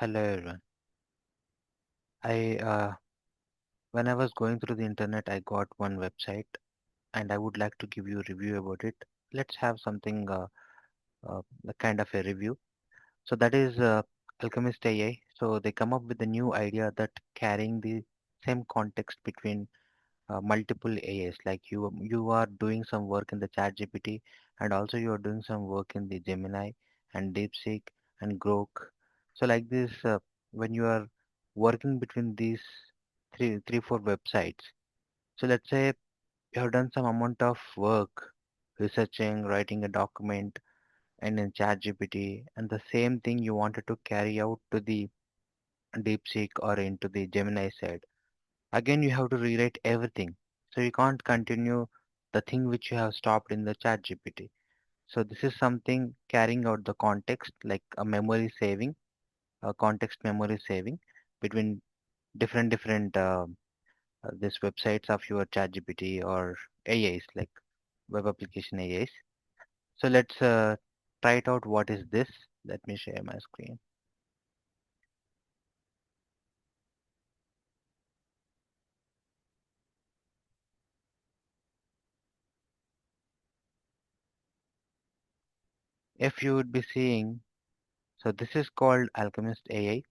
Hello everyone. I When I was going through the internet, I got one website, and I would like to give you a review about it. Let's have something a kind of a review. So that is Alchemist AI. So they come up with a new idea that carrying the same context between multiple AIs. Like you are doing some work in the ChatGPT, and also you are doing some work in the Gemini and DeepSeek and Grok. So like this, when you are working between these four websites. So let's say you have done some amount of work researching, writing a document, and in ChatGPT, and the same thing you wanted to carry out to the DeepSeek or into the Gemini side. Again, you have to rewrite everything. So you can't continue the thing which you have stopped in the chat GPT. So this is something carrying out the context like a memory saving, a context memory saving between different this websites of your chat GPT or AIs like web application AIs. So let's try it out. What is this? Let me share my screen. If you would be seeing, so this is called Alchemist AI.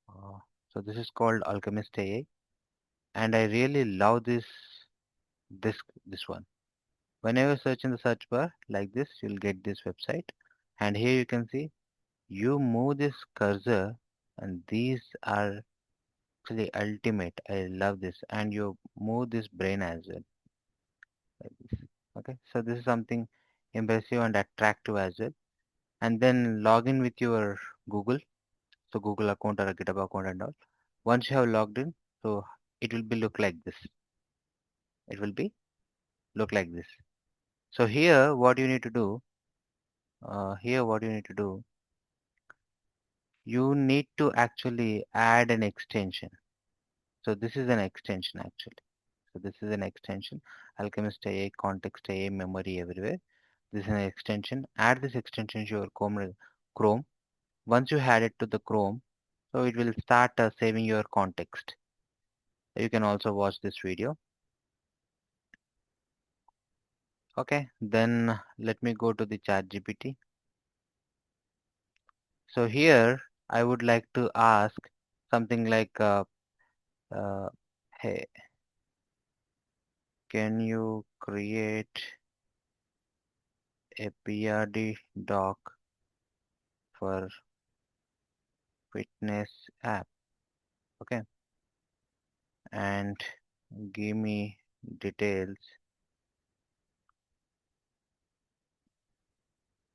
Uh, so this is called Alchemist AI, and I really love this this one. Whenever you search in the search bar like this, you'll get this website, and here you can see you move this cursor, and these are actually ultimate. I love this, and you move this brain as well like this. Okay, so this is something impressive and attractive as well. And then log in with your Google, so Google account or a GitHub account and all. Once you have logged in, so it will be look like this. It will be look like this. So here, what you need to do, you need to actually add an extension. So this is an extension actually. So this is an extension, Alchemist AI, Context AI, Memory Everywhere. This is an extension. Add this extension to your Chrome. Once you add it to the Chrome, so it will start saving your context. You can also watch this video. Okay, then let me go to the chat GPT. So here I would like to ask something like, uh, hey, can you create a PRD doc for fitness app? Okay, and give me details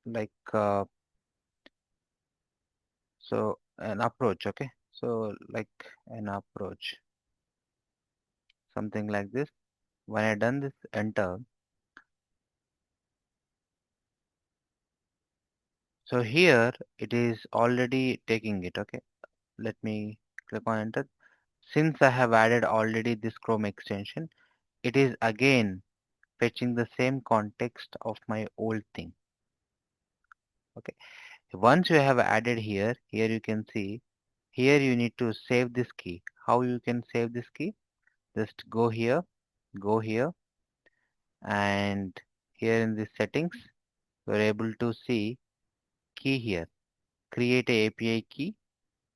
like so an approach. Okay, so like an approach, something like this. When I done this, enter. So here it is already taking it. Okay, let me click on enter. Since I have added already this Chrome extension, it is again fetching the same context of my old thing. Okay. Once you have added here you can see, here you need to save this key. How you can save this key? Just go here, and here in the settings, you're able to see key here. Create a API key,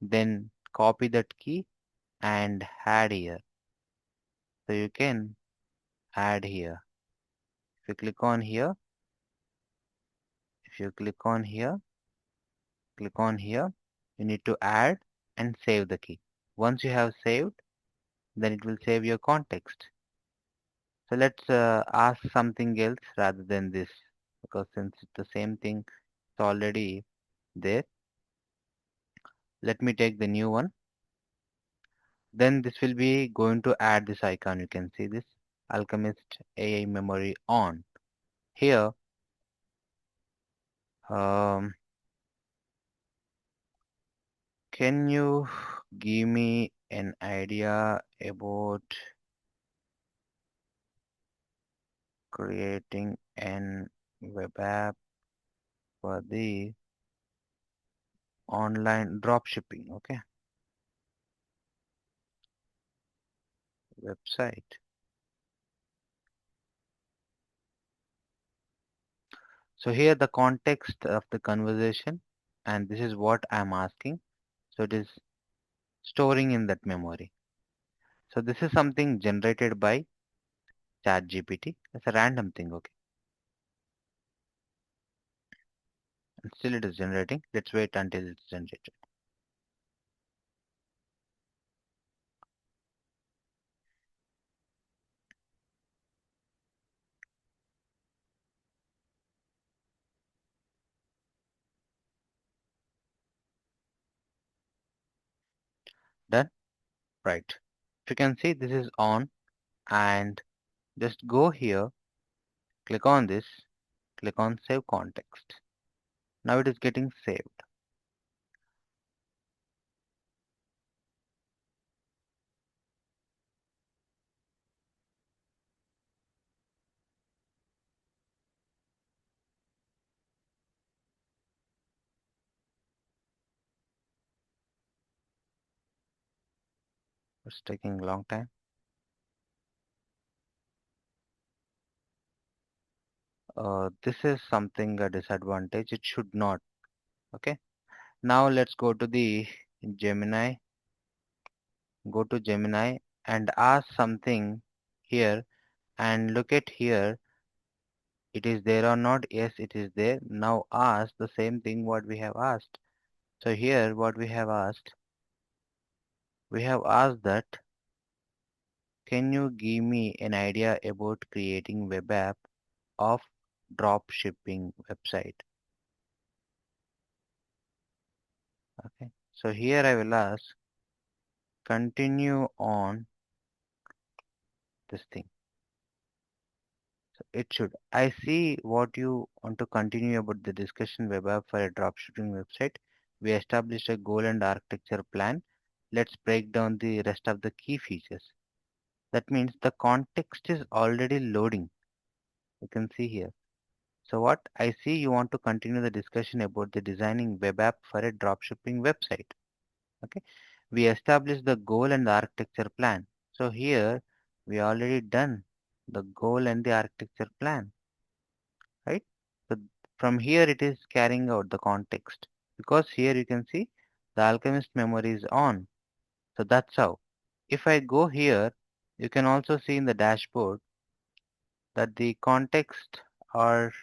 then copy that key and add here. So you can add here. If you click on here, if you click on here, you need to add and save the key. Once you have saved, then it will save your context. So let's ask something else rather than this, because since it's the same thing, it's already there. Let me take the new one. Then this will be going to add this icon. You can see this Alchemist AI memory on. Here, um, can you give me an idea about creating an web app for the online drop shipping. Okay, website. So here the context of the conversation, and this is what I'm asking. So it is storing in that memory. So this is something generated by ChatGPT. It's a random thing, okay? And still it is generating. Let's wait until it's generated. Done? Right. If you can see, this is on, and just go here, click on this, click on save context. Now it is getting saved. It's taking a long time. This is something a disadvantage. It should not. Okay. Now let's go to the Gemini. Go to Gemini and ask something here, and look at here. It is there or not? Yes, it is there. Now ask the same thing what we have asked. So here what we have asked that, can you give me an idea about creating web app of drop shipping website? Okay. So here I will ask, continue on this thing. So it should. I see what you want to continue about the discussion web app for a dropshipping website. We established a goal and architecture plan. Let's break down the rest of the key features. That means the context is already loading. You can see here. So what I see, you want to continue the discussion about the designing web app for a dropshipping website. Okay. We established the goal and the architecture plan. So here we already done the goal and the architecture plan, right? So from here it is carrying out the context, because here you can see the Alchemist memory is on. So that's how. If I go here, you can also see in the dashboard that the context are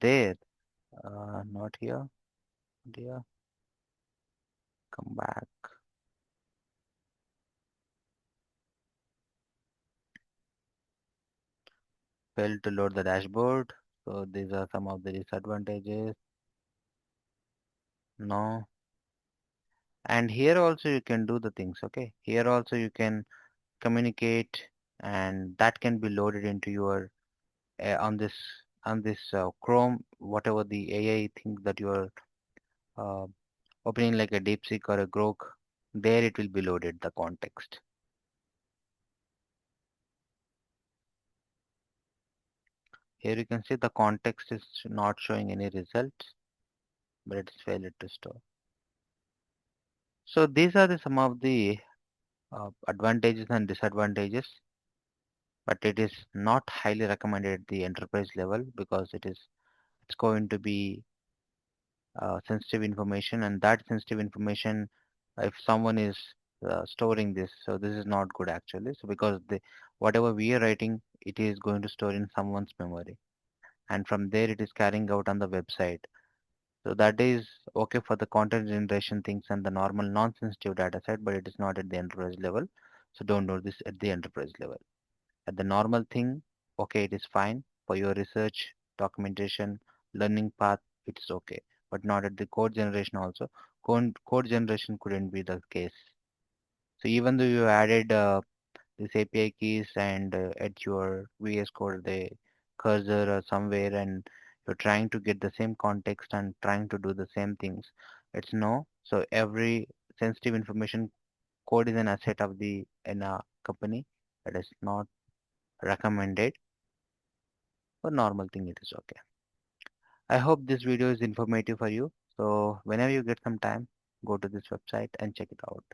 there. Not here. Dear, come back. Failed to load the dashboard. So these are some of the disadvantages. No. And here also you can do the things. Okay. Here also you can communicate, and that can be loaded into your on this Chrome, whatever the AI thing that you are uh, opening, like a DeepSeek or a Grok. There it will be loaded the context. Here you can see the context is not showing any results, but it's failed to store. So these are some of the advantages and disadvantages, but it is not highly recommended at the enterprise level, because it's going to be sensitive information, and that sensitive information, if someone is storing this, so this is not good actually. So because the whatever we are writing, it is going to store in someone's memory, and from there it is carrying out on the website. So that is okay for the content generation things and the normal non-sensitive data set, but it is not at the enterprise level. So don't do this at the enterprise level. At the normal thing, okay, it is fine for your research, documentation, learning path, it's okay, but not at the code generation also. Code generation couldn't be the case. So even though you added this API keys and at your VS Code, the cursor or somewhere, and you're trying to get the same context and trying to do the same things, it's no. So every sensitive information, code is an asset of the in a company. That is not recommended. For normal thing, it is okay. I hope this video is informative for you. So whenever you get some time, go to this website and check it out.